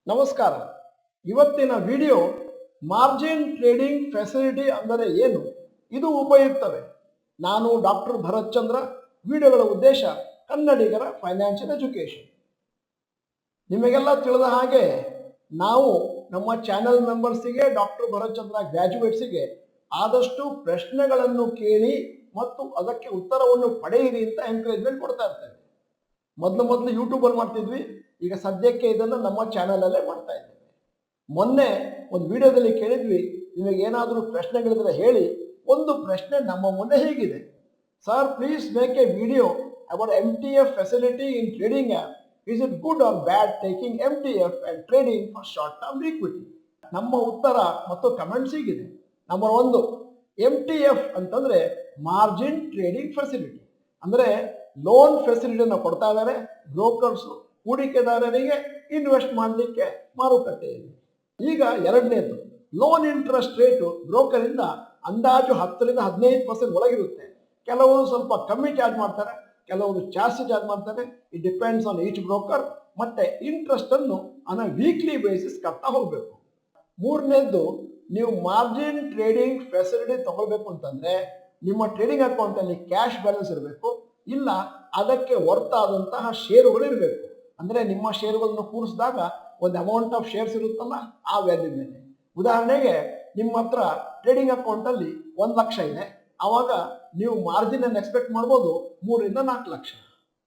ನಮಸ್ಕಾರ. ಇವತ್ತಿನ video margin trading facility ಅಂದರೆ ಏನು, ಇದು ಉಪಯುಕ್ತವೇ? ನಾನು ಡಾಕ್ಟರ್ ಭರತ್ ಚಂದ್ರ. ವಿಡಿಯೋಗಳ ಉದ್ದೇಶ ಕನ್ನಡಿಗರ ಫೈನಾನ್ಷಿಯಲ್ ಎಜುಕೇಶನ್. ನಿಮಗೆಲ್ಲ ತಿಳಿದ ಹಾಗೆ ನಾವು ನಮ್ಮ ಚಾನೆಲ್ ಮೆಂಬರ್ಸಿಗೆ, ಡಾಕ್ಟರ್ ಭರತ್ ಚಂದ್ರ ಗ್ರ್ಯಾಜುಯೇಟ್ಸಿಗೆ ಆದಷ್ಟು ಪ್ರಶ್ನೆಗಳನ್ನು ಕೇಳಿ ಮತ್ತು ಅದಕ್ಕೆ ಉತ್ತರವನ್ನು ಪಡೆಯಿರಿ ಅಂತ ಎಂಕರೇಜ್ಮೆಂಟ್ ಕೊಡ್ತಾ ಇರ್ತೇವೆ. ಮೊದಲು ಯೂಟ್ಯೂಬಲ್ಲಿ ಮಾಡ್ತಿದ್ವಿ, ಈಗ ಸದ್ಯಕ್ಕೆ ಇದನ್ನು ನಮ್ಮ ಚಾನಲಲ್ಲೇ ಮಾಡ್ತಾ ಇದ್ದೇವೆ. ಮೊನ್ನೆ ಒಂದು ವಿಡಿಯೋದಲ್ಲಿ ಕೇಳಿದ್ವಿ, ನಿಮಗೆ ಏನಾದರೂ ಪ್ರಶ್ನೆಗಳಿದ್ರೆ ಹೇಳಿ. ಒಂದು ಪ್ರಶ್ನೆ ನಮ್ಮ ಮುಂದೆ ಹೀಗಿದೆ: sir, please make a video about MTF facility in trading app. Is it good or bad taking MTF and trading for short term equity? ನಮ್ಮ ಉತ್ತರ ಮತ್ತು ಕಮೆಂಟ್ಸ್ ಹೀಗಿದೆ. ನಂಬರ್ 1, MTF ಅಂತಂದ್ರೆ ಮಾರ್ಜಿನ್ ಟ್ರೇಡಿಂಗ್ ಫೆಸಿಲಿಟಿ, ಅಂದ್ರೆ ಲೋನ್ ಫೆಸಿಲಿಟಿಯನ್ನು ಕೊಡ್ತಾ ಇದ್ದಾರೆ brokers ಹೂಡಿಕೆದಾರರಿಗೆ ಇನ್ವೆಸ್ಟ್ ಮಾಡಲಿಕ್ಕೆ ಮಾರುಕಟ್ಟೆಯಲ್ಲಿ. ಈಗ ಎರಡನೇದು, ಲೋನ್ ಇಂಟ್ರೆಸ್ಟ್ ರೇಟು ಬ್ರೋಕರ್ ಇಂದ ಅಂದಾಜು 10ರಿಂದ 15% ಒಳಗಿರುತ್ತೆ. ಕೆಲವರು ಸ್ವಲ್ಪ ಕಮ್ಮಿ ಚಾರ್ಜ್ ಮಾಡ್ತಾರೆ, ಕೆಲವರು ಜಾಸ್ತಿ ಚಾರ್ಜ್ ಮಾಡ್ತಾರೆ. It depends on each broker. ಮತ್ತೆ ಇಂಟ್ರೆಸ್ಟ್ ಅನ್ನು ವೀಕ್ಲಿ ಬೇಸಿಸ್ ಕಟ್ತಾ ಹೋಗ್ಬೇಕು. ಮೂರನೇದು, ನೀವು ಮಾರ್ಜಿನ್ ಟ್ರೇಡಿಂಗ್ ಫೆಸಿಲಿಟಿ ತಗೊಳ್ಬೇಕು ಅಂತಂದ್ರೆ ನಿಮ್ಮ ಟ್ರೇಡಿಂಗ್ ಅಕೌಂಟ್ ಅಲ್ಲಿ ಕ್ಯಾಶ್ ಬ್ಯಾಲೆನ್ಸ್ ಇರಬೇಕು, ಇಲ್ಲ ಅದಕ್ಕೆ ವರ್ತ್ ಆದಂತಹ ಷೇರುಗಳು ಇರಬೇಕು. ಅಂದ್ರೆ ನಿಮ್ಮ ಷೇರುಗಳನ್ನು ಕೂಡಿಸಿದಾಗ ಒಂದು ಅಮೌಂಟ್ ಆಫ್ ಶೇರ್ಸ್ ಇರುತ್ತಲ್ಲ, ಆ ವ್ಯಾಲ್ಯೂ ಮೇಲೆ. ಉದಾಹರಣೆಗೆ ನಿಮ್ಮ ಹತ್ರ ಟ್ರೇಡಿಂಗ್ ಅಕೌಂಟ್ ಅಲ್ಲಿ 1 ಲಕ್ಷ ಇದೆ, ಆವಾಗ ನೀವು ಮಾರ್ಜಿನ್ ಅನ್ನು ಎಕ್ಸ್ಪೆಕ್ಟ್ ಮಾಡ್ಬೋದು 3ರಿಂದ 4 ಲಕ್ಷ.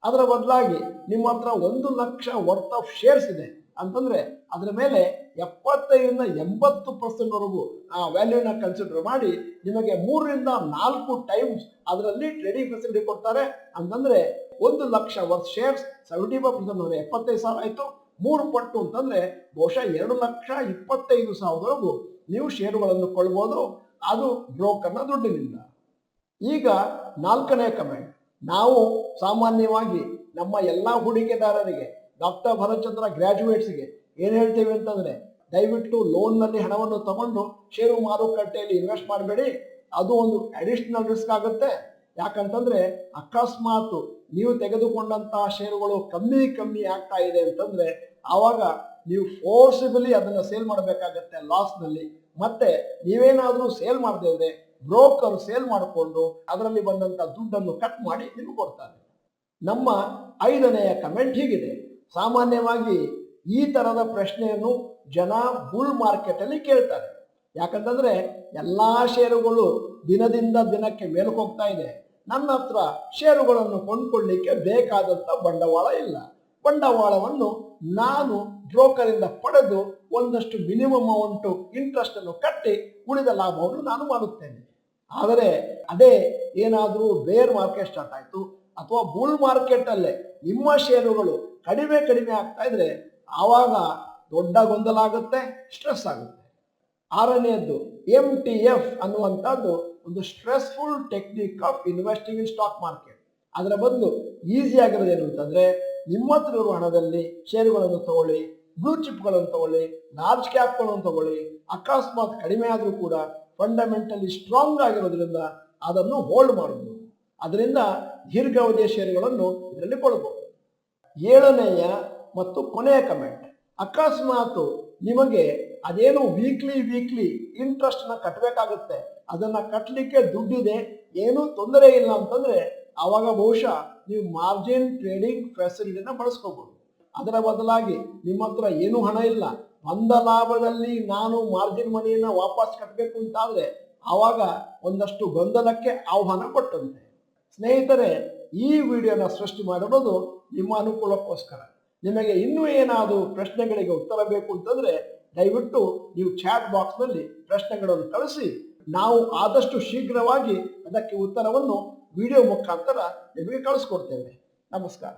ಅದರ ಬದಲಾಗಿ ನಿಮ್ಮ ಹತ್ರ 1 ಲಕ್ಷ ವರ್ತ್ ಆಫ್ ಶೇರ್ಸ್ ಇದೆ ಅಂತಂದ್ರೆ ಅದರ ಮೇಲೆ 75ರಿಂದ 80% ವರೆಗೂ ಆ ವ್ಯಾಲ್ಯೂನ ಕನ್ಸಿಡರ್ ಮಾಡಿ ನಿಮಗೆ 3ರಿಂದ 4 ಟೈಮ್ಸ್ ಅದರಲ್ಲಿ ಟ್ರೇಡಿಂಗ್ ಫೆಸಿಲಿಟಿ ಕೊಡ್ತಾರೆ. ಅಂತಂದ್ರೆ 1 ಲಕ್ಷ ವರ್ತ್ ಶೇರ್ಸ್ 75% 75,000 ಆಯ್ತು. 3 ಪಟ್ಟು ಅಂತಂದ್ರೆ ಬಹುಶಃ 2,25,000ವರೆಗೂ ನೀವು ಷೇರುಗಳನ್ನು ಕೊಳ್ಳಬಹುದು, ಅದು ಬ್ರೋಕರ್ನ ದುಡ್ಡಿನಿಂದ. ಈಗ 4ನೇ ಕಮೆಂಟ್, ನಾವು ಸಾಮಾನ್ಯವಾಗಿ ನಮ್ಮ ಎಲ್ಲಾ ಹೂಡಿಕೆದಾರರಿಗೆ, ಡಾಕ್ಟರ್ ಭರತ್ ಚಂದ್ರ ಗ್ರ್ಯಾಜುಯೇಟ್ಸ್ಗೆ ಏನ್ ಹೇಳ್ತೇವೆ ಅಂತಂದ್ರೆ, ದಯವಿಟ್ಟು ಲೋನ್ ನಲ್ಲಿ ಹಣವನ್ನು ತಗೊಂಡು ಷೇರು ಮಾರುಕಟ್ಟೆಯಲ್ಲಿ ಇನ್ವೆಸ್ಟ್ ಮಾಡಬೇಡಿ. ಅದು ಒಂದು ಅಡಿಷನಲ್ ರಿಸ್ಕ್ ಆಗುತ್ತೆ. ಯಾಕಂತಂದ್ರೆ ಅಕಸ್ಮಾತ್ ನೀವು ತೆಗೆದುಕೊಂಡಂತಹ ಷೇರುಗಳು ಕಮ್ಮಿ ಆಗ್ತಾ ಇದೆ ಅಂತಂದ್ರೆ ಆವಾಗ ನೀವು ಫೋರ್ಸಿಬಲಿ ಅದನ್ನ ಸೇಲ್ ಮಾಡಬೇಕಾಗತ್ತೆ ಲಾಸ್ ನಲ್ಲಿ. ಮತ್ತೆ ನೀವೇನಾದ್ರೂ ಸೇಲ್ ಮಾಡದೇ ಇದ್ರೆ ಬ್ರೋಕರ್ ಸೇಲ್ ಮಾಡಿಕೊಂಡು ಅದರಲ್ಲಿ ಬಂದಂತ ದುಡ್ಡನ್ನು ಕಟ್ ಮಾಡಿ ನಿಮ್ಗೆ ಕೊಡ್ತಾರೆ. ನಮ್ಮ 5ನೆಯ ಕಮೆಂಟ್ ಹೀಗಿದೆ: ಸಾಮಾನ್ಯವಾಗಿ ಈ ತರದ ಪ್ರಶ್ನೆಯನ್ನು ಜನ ಬುಲ್ ಮಾರ್ಕೆಟ್ ಅಲ್ಲಿ ಕೇಳ್ತಾರೆ. ಯಾಕಂತಂದ್ರೆ ಎಲ್ಲಾ ಷೇರುಗಳು ದಿನದಿಂದ ದಿನಕ್ಕೆ ಮೇಲಕ್ಕೆ ಹೋಗ್ತಾ ಇದೆ, ನನ್ನ ಹತ್ರ ಷೇರುಗಳನ್ನು ಕೊಂಡ್ಕೊಳ್ಳಿಕ್ಕೆ ಬೇಕಾದಂತ ಬಂಡವಾಳ ಇಲ್ಲ. ಬಂಡವಾಳವನ್ನು ನಾನು ಬ್ರೋಕರ್ ಇಂದ ಪಡೆದು ಒಂದಷ್ಟು ಮಿನಿಮಮ್ ಅಮೌಂಟ್ ಇಂಟ್ರೆಸ್ಟ್ ಅನ್ನು ಕಟ್ಟಿ ಉಳಿದ ಲಾಭವನ್ನು ನಾನು ಮಾಡುತ್ತೇನೆ. ಆದರೆ ಅದೇ ಏನಾದರೂ ಬೇರ್ ಮಾರ್ಕೆಟ್ ಸ್ಟಾರ್ಟ್ ಆಯ್ತು ಅಥವಾ ಬುಲ್ ಮಾರ್ಕೆಟ್ ಅಲ್ಲೇ ನಿಮ್ಮ ಷೇರುಗಳು ಕಡಿಮೆ ಆಗ್ತಾ ಇದ್ರೆ ಆವಾಗ ದೊಡ್ಡ ಗೊಂದಲ ಆಗುತ್ತೆ, ಸ್ಟ್ರೆಸ್ ಆಗುತ್ತೆ. 6ನೇದ್ದು, MTF ಅನ್ನುವಂಥದ್ದು ಒಂದು stressful technique of investing in stock market. ಅದರ ಬದಲು ಈಸಿ ಆಗಿರೋದು ಏನು ಅಂತಂದ್ರೆ, ನಿಮ್ಮ ಹತ್ರ ಇರುವ ಹಣದಲ್ಲಿ ಷೇರುಗಳನ್ನು ತಗೊಳ್ಳಿ, ಬ್ಲೂ ಚಿಪ್ಗಳನ್ನು ತಗೊಳ್ಳಿ, ಲಾರ್ಜ್ ಕ್ಯಾಪ್ಗಳನ್ನು ತಗೊಳ್ಳಿ. ಅಕಸ್ಮಾತ್ ಕಡಿಮೆ ಆದರೂ ಕೂಡ ಫಂಡಮೆಂಟಲಿ ಸ್ಟ್ರಾಂಗ್ ಆಗಿರೋದ್ರಿಂದ ಅದನ್ನು ಹೋಲ್ಡ್ ಮಾಡಬಹುದು. ಅದರಿಂದ ದೀರ್ಘಾವಧಿಯ ಷೇರುಗಳನ್ನು ಇದರಲ್ಲಿ ಕೊಳ್ಳಬಹುದು. 7ನೆಯ ಮತ್ತು ಕೊನೆಯ ಕಮೆಂಟ್, ಅಕಸ್ಮಾತ್ ನಿಮಗೆ ಅದೇನು ವೀಕ್ಲಿ ಇಂಟ್ರೆಸ್ಟ್ ನ ಕಟ್ಟಬೇಕಾಗುತ್ತೆ, ಅದನ್ನ ಕಟ್ಟಲಿಕ್ಕೆ ದುಡ್ಡಿದೆ, ಏನೂ ತೊಂದರೆ ಇಲ್ಲ ಅಂತಂದ್ರೆ ಆವಾಗ ಬಹುಶಃ ನೀವು ಮಾರ್ಜಿನ್ ಟ್ರೇಡಿಂಗ್ ಫೆಸಿಲಿಟಿನ ಬಳಸ್ಕೋಬಹುದು. ಅದರ ಬದಲಾಗಿ ನಿಮ್ಮ ಹತ್ರ ಏನೂ ಹಣ ಇಲ್ಲ, ಬಂದ ಲಾಭದಲ್ಲಿ ನಾನು ಮಾರ್ಜಿನ್ ಮನಿಯನ್ನ ವಾಪಸ್ ಕಟ್ಟಬೇಕು ಅಂತಾದ್ರೆ ಆವಾಗ ಒಂದಷ್ಟು ಗೊಂದಲಕ್ಕೆ ಆಹ್ವಾನ ಕೊಟ್ಟಂತೆ. ಸ್ನೇಹಿತರೆ, ಈ ವಿಡಿಯೋನ ಸೃಷ್ಟಿ ಮಾಡಿರೋದು ನಿಮ್ಮ ಅನುಕೂಲಕ್ಕೋಸ್ಕರ. ನಿಮಗೆ ಇನ್ನೂ ಏನಾದರೂ ಪ್ರಶ್ನೆಗಳಿಗೆ ಉತ್ತರ ಬೇಕು ಅಂತಂದ್ರೆ ದಯವಿಟ್ಟು ನೀವು ಚಾಟ್ ಬಾಕ್ಸ್ ನಲ್ಲಿ ಪ್ರಶ್ನೆಗಳನ್ನು ಕಳಿಸಿ, ನಾವು ಆದಷ್ಟು ಶೀಘ್ರವಾಗಿ ಅದಕ್ಕೆ ಉತ್ತರವನ್ನು ವಿಡಿಯೋ ಮುಖಾಂತರ ನಿಮಗೆ ಕಳಿಸ್ಕೊಡ್ತೇವೆ. ನಮಸ್ಕಾರ.